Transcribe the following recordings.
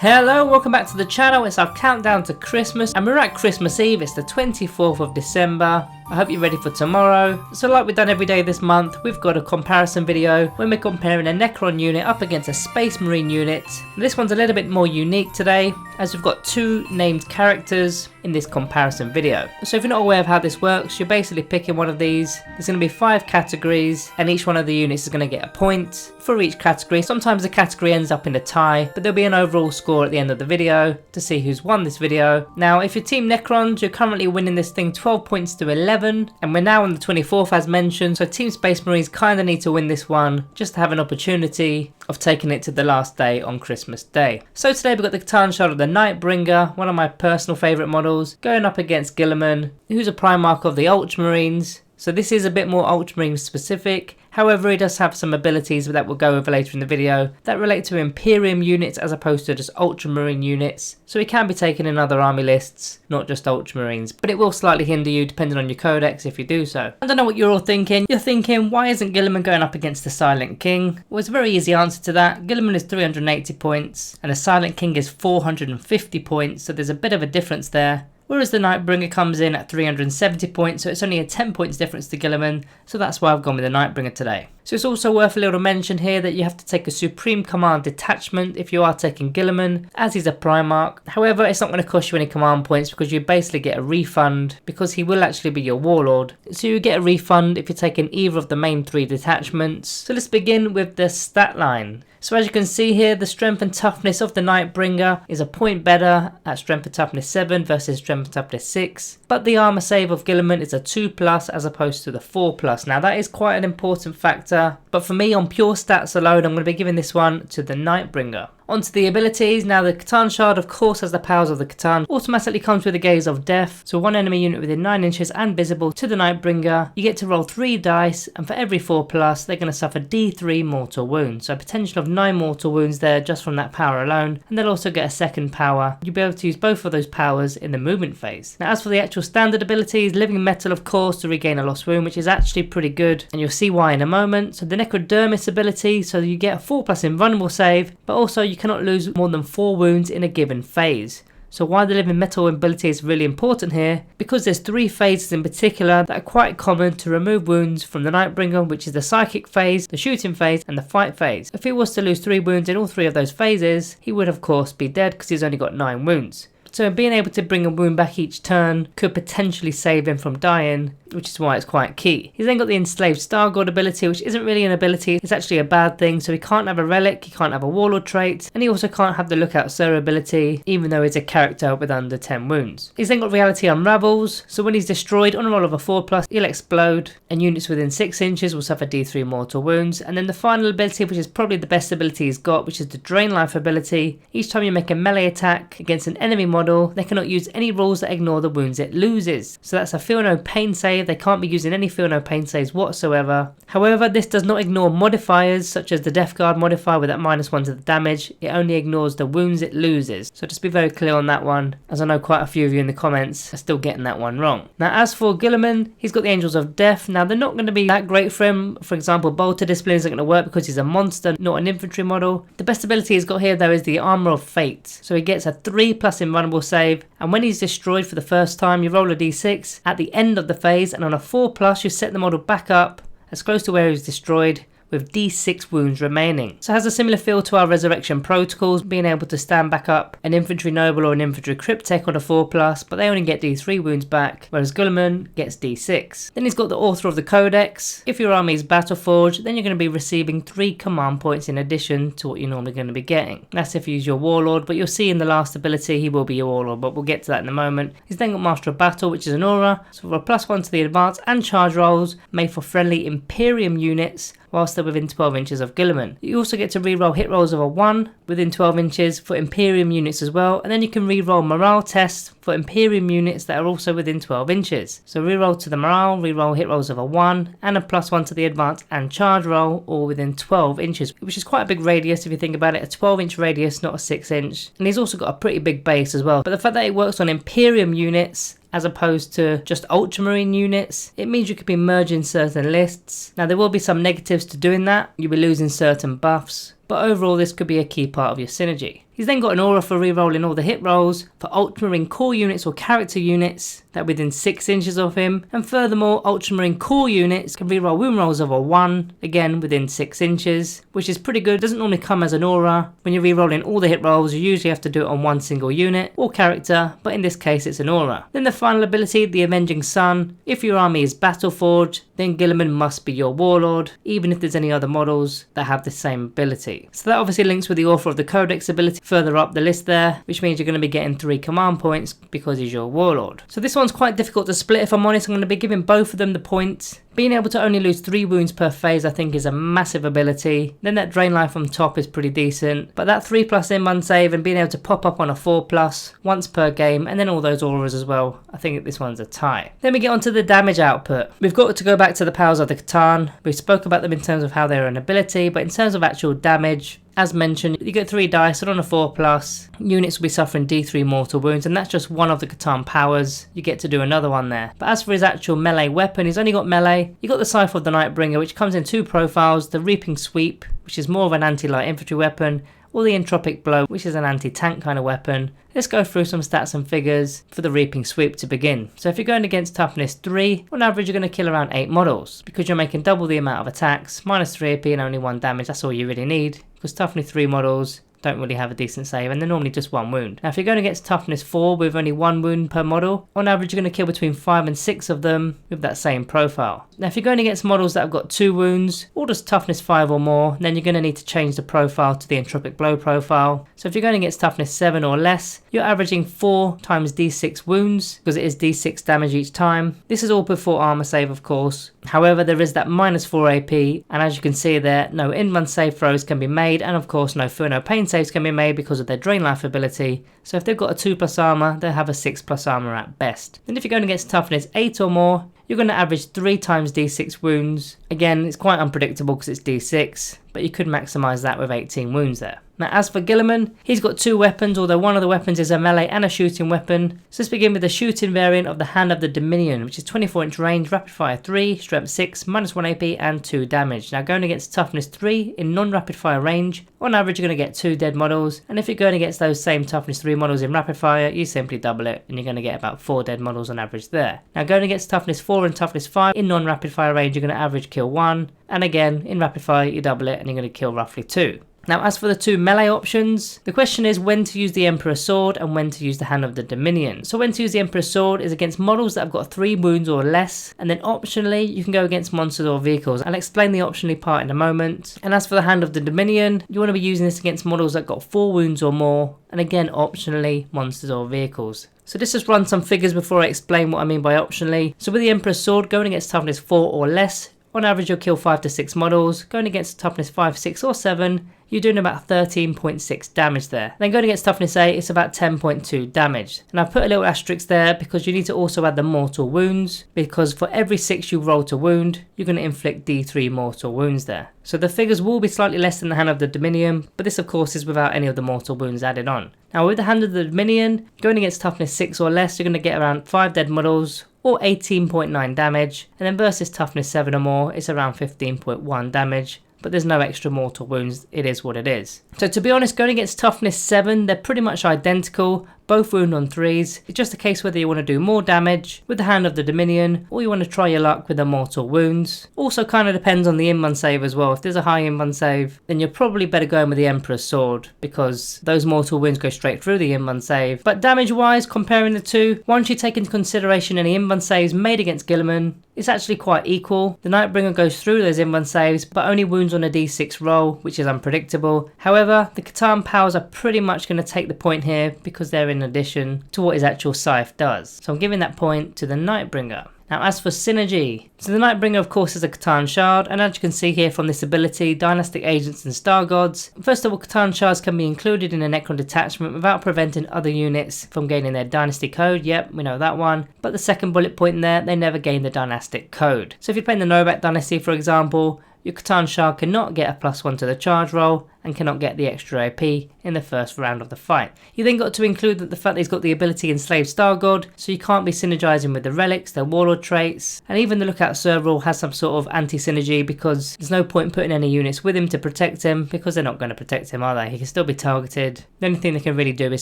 Hello, welcome back to the channel. It's our countdown to Christmas and we're at Christmas Eve. It's the 24th of December. I hope you're ready for tomorrow. So like we've done every day this month, we've got a comparison video when we're comparing a Necron unit up against a Space Marine unit. This one's a little bit more unique today as we've got two named characters in this comparison video. So if you're not aware of how this works, you're basically picking one of these. There's going to be 5 categories and each one of the units is going to get a point for each category. Sometimes the category ends up in a tie, but there'll be an overall score at the end of the video to see who's won this video. Now if you're Team Necrons, you're currently winning this thing 12 points to 11, and we're now on the 24th as mentioned, so Team Space Marines kind of need to win this one just to have an opportunity of taking it to the last day on Christmas Day. So today we've got the Catan shot of the Nightbringer, one of my personal favourite models, going up against Gulliman, who's a Primarch of the Ultramarines. So this is a bit more Ultramarine specific. However, he does have some abilities that we'll go over later in the video that relate to Imperium units as opposed to just Ultramarine units. So he can be taken in other army lists, not just Ultramarines. But it will slightly hinder you depending on your codex if you do so. I don't know what you're all thinking. You're thinking, why isn't Gulliman going up against the Silent King? Well, it's a very easy answer to that. Gulliman is 380 points and the Silent King is 450 points. So there's a bit of a difference there. Whereas the Nightbringer comes in at 370 points, so it's only a 10 points difference to Gulliman, so that's why I've gone with the Nightbringer today. So it's also worth a little mention here that you have to take a Supreme Command detachment if you are taking Gulliman, as he's a Primarch. However, it's not going to cost you any command points because you basically get a refund because he will actually be your Warlord. So you get a refund if you're taking either of the main 3 detachments. So let's begin with the stat line. So as you can see here, the strength and toughness of the Nightbringer is a point better at strength and toughness 7 versus strength and toughness 6. But the armor save of Gulliman is a 2+ as opposed to the 4+. Now that is quite an important factor. But for me, on pure stats alone, I'm going to be giving this one to the Nightbringer. Onto the abilities. Now the Catan shard of course has the powers of the Catan, automatically comes with the gaze of death, so one enemy unit within 9 inches and visible to the Nightbringer, you get to roll 3 dice and for every 4+, they're going to suffer D3 mortal wounds, so a potential of 9 mortal wounds there just from that power alone, and they'll also get a second power. You'll be able to use both of those powers in the movement phase. Now as for the actual standard abilities, living metal of course to regain a lost wound, which is actually pretty good and you'll see why in a moment. So the Necrodermis ability, so you get a 4+ invulnerable save, but also you cannot lose more than 4 wounds in a given phase. So why the living metal ability is really important here, because there's 3 phases in particular that are quite common to remove wounds from the Nightbringer, which is the psychic phase, the shooting phase and the fight phase. If he was to lose 3 wounds in all 3 of those phases, he would of course be dead because he's only got 9 wounds. So being able to bring a wound back each turn could potentially save him from dying, which is why it's quite key. He's then got the Enslaved Star God ability, which isn't really an ability, it's actually a bad thing. So he can't have a relic, he can't have a warlord trait, and he also can't have the Lookout Sir ability, even though he's a character with under 10 wounds. He's then got Reality Unravels, so when he's destroyed on a roll of a 4+, he'll explode, and units within 6 inches will suffer D3 mortal wounds. And then the final ability, which is probably the best ability he's got, which is the Drain Life ability. Each time you make a melee attack against an enemy model, they cannot use any rules that ignore the wounds it loses. So that's a feel no pain save, they can't be using any feel no pain saves whatsoever. However, this does not ignore modifiers such as the Death Guard modifier with that -1 to the damage, it only ignores the wounds it loses. So just be very clear on that one, as I know quite a few of you in the comments are still getting that one wrong. Now as for Gulliman, he's got the Angels of Death. Now they're not going to be that great for him. For example, Bolter Discipline isn't going to work because he's a monster, not an infantry model. The best ability he's got here though is the Armor of Fate. So he gets a 3+ invulnerable save, and when he's destroyed for the first time, you roll a d6 at the end of the phase, and on a 4+, you set the model back up as close to where he was destroyed, with D6 wounds remaining. So it has a similar feel to our resurrection protocols, being able to stand back up an infantry noble or an infantry cryptek on a 4+, but they only get D3 wounds back, whereas Gulliman gets D6. Then he's got the author of the codex. If your army is Battleforged, then you're going to be receiving 3 command points in addition to what you're normally going to be getting. That's if you use your warlord, but you'll see in the last ability he will be your warlord, but we'll get to that in a moment. He's then got Master of Battle, which is an aura, so for a +1 to the advance and charge rolls made for friendly Imperium units whilst they're within 12 inches of Gulliman. You also get to reroll hit rolls of a 1 within 12 inches for Imperium units as well, and then you can reroll morale tests for Imperium units that are also within 12 inches. So reroll to the morale, reroll hit rolls of a 1 and a +1 to the advance and charge roll, all within 12 inches, which is quite a big radius if you think about it, a 12-inch radius, not a 6-inch. And he's also got a pretty big base as well, but the fact that it works on Imperium units as opposed to just Ultramarine units, it means you could be merging certain lists. Now there will be some negatives to doing that. You'll be losing certain buffs, but overall this could be a key part of your synergy. He's then got an aura for rerolling all the hit rolls for Ultramarine core units or character units that are within 6 inches of him, and furthermore Ultramarine core units can reroll wound rolls of a 1, again within 6 inches, which is pretty good. It doesn't normally come as an aura. When you're rerolling all the hit rolls you usually have to do it on one single unit or character, but in this case it's an aura. Then the final ability, the Avenging Sun. If your army is Battleforged, then Gulliman must be your warlord, even if there's any other models that have the same ability. So that obviously links with the Author of the Codex ability further up the list there, which means you're going to be getting 3 command points because he's your warlord. So this one's quite difficult to split, if I'm honest. I'm going to be giving both of them the points. Being able to only lose 3 wounds per phase I think is a massive ability. Then that drain life on top is pretty decent, but that 3+ in-1 save and being able to pop up on a 4+ once per game, and then all those auras as well, I think this one's a tie. Then we get onto the damage output. We've got to go back to the powers of the Catan. We spoke about them in terms of how they're an ability, but in terms of actual damage, as mentioned, you get 3 dice, and on a 4+, units will be suffering D3 mortal wounds, and that's just one of the Catan powers. You get to do another one there. But as for his actual melee weapon, he's only got melee. You got the Scythe of the Nightbringer, which comes in 2 profiles, the Reaping Sweep, which is more of an anti-light infantry weapon, or the Entropic Blow, which is an anti-tank kind of weapon. Let's go through some stats and figures for the Reaping Sweep to begin. So if you're going against toughness 3, on average you're going to kill around 8 models, because you're making double the amount of attacks, -3 AP and only 1 damage. That's all you really need, because toughness 3 models don't really have a decent save, and they're normally just 1 wound. Now if you're going against toughness 4 with only 1 wound per model, on average you're going to kill between 5 and 6 of them with that same profile. Now if you're going against models that have got 2 wounds or just toughness 5 or more, then you're going to need to change the profile to the Entropic Blow profile. So if you're going against toughness 7 or less, you're averaging 4 times D6 wounds, because it is D6 damage each time. This is all before armor save of course. However, there is that -4 AP, and as you can see there, no in-1 save throws can be made, and of course no Fear No Pain saves can be made because of their drain life ability. So if they've got a 2+ armor, they'll have a 6+ armor at best. Then if you're going against toughness 8 or more, you're going to average 3 times D6 wounds. Again, it's quite unpredictable because it's D6, but you could maximise that with 18 wounds there. Now as for Gulliman, he's got 2 weapons, although one of the weapons is a melee and a shooting weapon. So let's begin with the shooting variant of the Hand of the Dominion, which is 24-inch range, rapid fire 3, strength 6, -1 AP and 2 damage. Now going against toughness 3 in non-rapid fire range, on average you're going to get 2 dead models, and if you're going against those same toughness 3 models in rapid fire, you simply double it and you're going to get about 4 dead models on average there. Now going against toughness 4 and toughness 5 in non-rapid fire range, you're going to average kill 1, and again in rapid fire you double it and you're going to kill roughly 2. Now as for the 2 melee options, the question is when to use the Emperor's Sword and when to use the Hand of the Dominion. So when to use the Emperor's Sword is against models that have got 3 wounds or less, and then optionally you can go against monsters or vehicles. I'll explain the optionally part in a moment. And as for the Hand of the Dominion, you want to be using this against models that got 4 wounds or more, and again optionally monsters or vehicles. So let's just run some figures before I explain what I mean by optionally. So with the Emperor's Sword, going against toughness 4 or less, on average you'll kill 5 to 6 models. Going against toughness 5, 6 or 7, you're doing about 13.6 damage there. Then going against toughness 8, it's about 10.2 damage. And I've put a little asterisk there because you need to also add the mortal wounds, because for every 6 you roll to wound, you're going to inflict D3 mortal wounds there. So the figures will be slightly less than the Hand of the Dominion, but this of course is without any of the mortal wounds added on. Now with the Hand of the Dominion, going against toughness 6 or less, you're going to get around 5 dead models, or 18.9 damage, and then versus toughness 7 or more, it's around 15.1 damage. But there's no extra mortal wounds, it is what it is. So to be honest, going against toughness 7, they're pretty much identical, both wound on 3s. It's just a case whether you want to do more damage with the Hand of the Dominion, or you want to try your luck with the mortal wounds. Also kind of depends on the in-1 save as well. If there's a high in-1 save, then you're probably better going with the Emperor's Sword, because those mortal wounds go straight through the in-1 save. But damage wise, comparing the two, once you take into consideration any in-1 saves made against Gulliman, it's actually quite equal. The Nightbringer goes through those in-1 saves, but only wounds on a D6 roll, which is unpredictable. However, the Catan powers are pretty much going to take the point here, because they're in addition to what his actual scythe does. So I'm giving that point to the Nightbringer. Now as for synergy, so the Nightbringer of course is a Catan shard, and as you can see here from this ability, Dynastic Agents and Star Gods. First of all, Catan shards can be included in a Necron detachment without preventing other units from gaining their Dynasty code. Yep, we know that one. But the second bullet point there, they never gain the Dynastic code. So if you're playing the Novak Dynasty for example, your Catan Shard cannot get a +1 to the charge roll and cannot get the extra AP in the first round of the fight. You then got to include the fact that he's got the ability Enslaved Star God, so you can't be synergizing with the relics, their warlord traits, and even the Lookout Serval has some sort of anti-synergy because there's no point in putting any units with him to protect him because they're not going to protect him, are they? He can still be targeted. The only thing they can really do is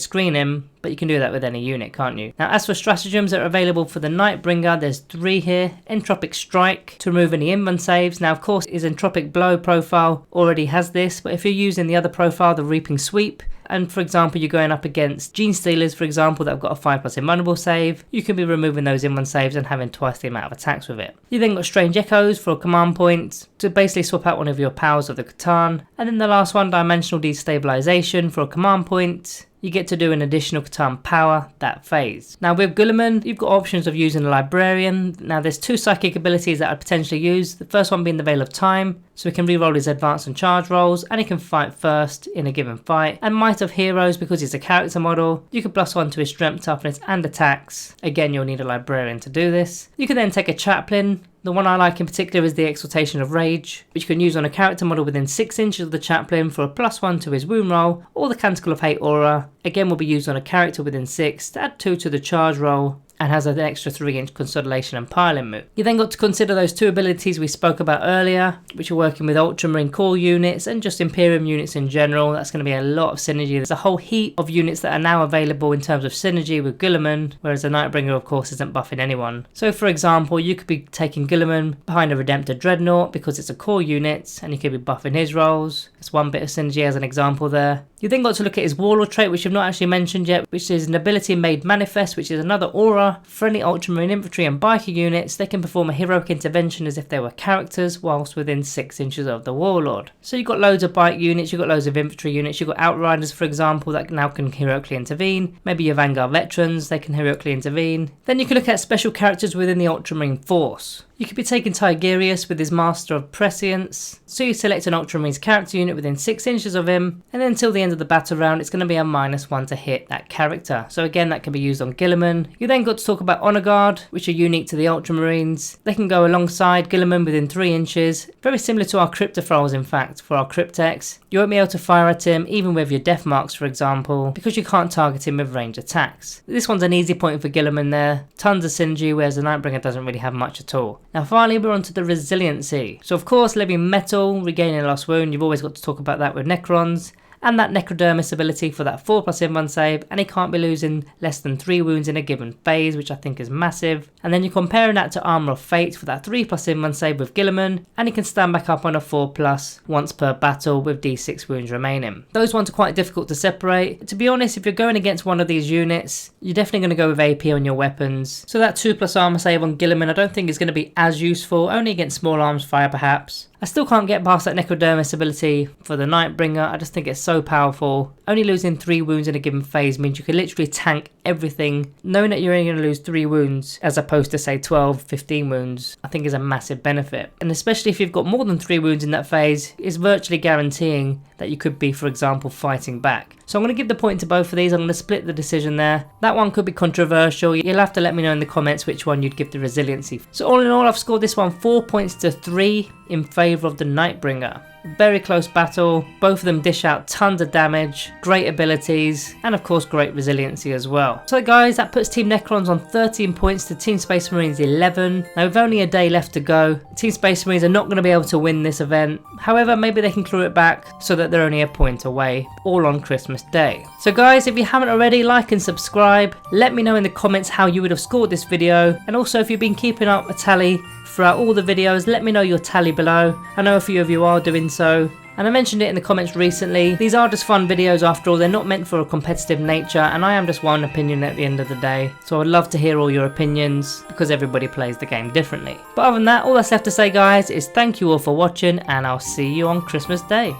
screen him, but you can do that with any unit, can't you? Now, as for stratagems that are available for the Nightbringer, there's 3 here. Entropic Strike to remove any invuln saves. Now, of course, his Entropic Blow profile already has this, but if you're using the other profile, the Reaping Sweep, and for example you're going up against Gene Stealers, for example, that have got a 5+ invulnerable save, you can be removing those invuln saves and having twice the amount of attacks with it. You then got Strange Echoes for a command point to basically swap out one of your powers of the Catan, and then the last one, Dimensional Destabilization for a command point. You get to do an additional Catan power that phase. Now with Gulliman, you've got options of using a Librarian. Now there's 2 psychic abilities that I'd potentially use. The first one being the Veil of Time, so he can reroll his advance and charge rolls, and he can fight first in a given fight. And Might of Heroes, because he's a character model, you can +1 to his strength, toughness and attacks. Again, you'll need a Librarian to do this. You can then take a Chaplain. The one I like in particular is the Exaltation of Rage, which you can use on a character model within 6 inches of the Chaplain for a +1 to his wound roll, or the Canticle of Hate aura, again will be used on a character within 6 to add 2 to the charge roll, and has an extra 3-inch consolidation and piling move. You then got to consider those 2 abilities we spoke about earlier, which are working with Ultramarine core units and just Imperium units in general. That's going to be a lot of synergy. There's a whole heap of units that are now available in terms of synergy with Gulliman, whereas the Nightbringer of course isn't buffing anyone. So for example, you could be taking Gulliman behind a Redemptor Dreadnought because it's a core unit and you could be buffing his rolls. That's one bit of synergy as an example there. You then got to look at his Warlord trait, which I've not actually mentioned yet, which is an ability made manifest, which is another aura. Friendly Ultramarine Infantry and Biker units, they can perform a heroic intervention as if they were characters whilst within 6 inches of the Warlord. So you've got loads of bike units, you've got loads of infantry units, you've got Outriders for example that now can heroically intervene. Maybe your Vanguard Veterans, they can heroically intervene. Then you can look at special characters within the Ultramarine Force. You could be taking Tigerius with his Master of Prescience, so you select an Ultramarines character unit within 6 inches of him, and then until the end of the battle round it's going to be a -1 to hit that character. So again, that can be used on Gulliman. You then got to talk about Honor Guard, which are unique to the Ultramarines. They can go alongside Gulliman within 3 inches, very similar to our Cryptophiles in fact, for our Cryptex. You won't be able to fire at him even with your Death Marks for example, because you can't target him with range attacks. This one's an easy point for Gulliman there, tons of synergy, whereas the Nightbringer doesn't really have much at all. Now finally we're on to the resiliency. So of course living metal, regaining a lost wound, you've always got to talk about that with Necrons. And that Necrodermis ability for that 4+ invuln save, and he can't be losing less than 3 wounds in a given phase, which I think is massive. And then you're comparing that to Armour of Fate for that 3+ invuln save with Gulliman, and he can stand back up on a 4+ once per battle with D6 wounds remaining. Those ones are quite difficult to separate. To be honest, if you're going against one of these units, you're definitely going to go with AP on your weapons. So that 2+ armour save on Gulliman I don't think is going to be as useful, only against small arms fire perhaps. I still can't get past that Necrodermis ability for the Nightbringer. I just think it's so powerful. Only losing 3 wounds in a given phase means you can literally tank everything. Knowing that you're only going to lose 3 wounds as opposed to say 12, 15 wounds, I think is a massive benefit. And especially if you've got more than 3 wounds in that phase, it's virtually guaranteeing that you could be, for example, fighting back. So I'm going to give the point to both of these. I'm going to split the decision there. That one could be controversial. You'll have to let me know in the comments which one you'd give the resiliency. So all in all, I've scored this one 4 points to 3 in favour of the Nightbringer. Very close battle, both of them dish out tons of damage, great abilities, and of course great resiliency as well. So guys, that puts Team Necrons on 13 points to Team Space Marines 11. Now with only a day left to go, Team Space Marines are not going to be able to win this event. However, maybe they can claw it back so that they're only a point away, all on Christmas Day. So guys, if you haven't already, like and subscribe. Let me know in the comments how you would have scored this video, and also if you've been keeping up a tally throughout all the videos, let me know your tally below. I know a few of you are doing so, and I mentioned it in the comments recently. These are just fun videos after all, they're not meant for a competitive nature, and I am just one opinion at the end of the day. So I would love to hear all your opinions, because everybody plays the game differently. But other than that, all that's left to say guys is thank you all for watching, and I'll see you on Christmas Day.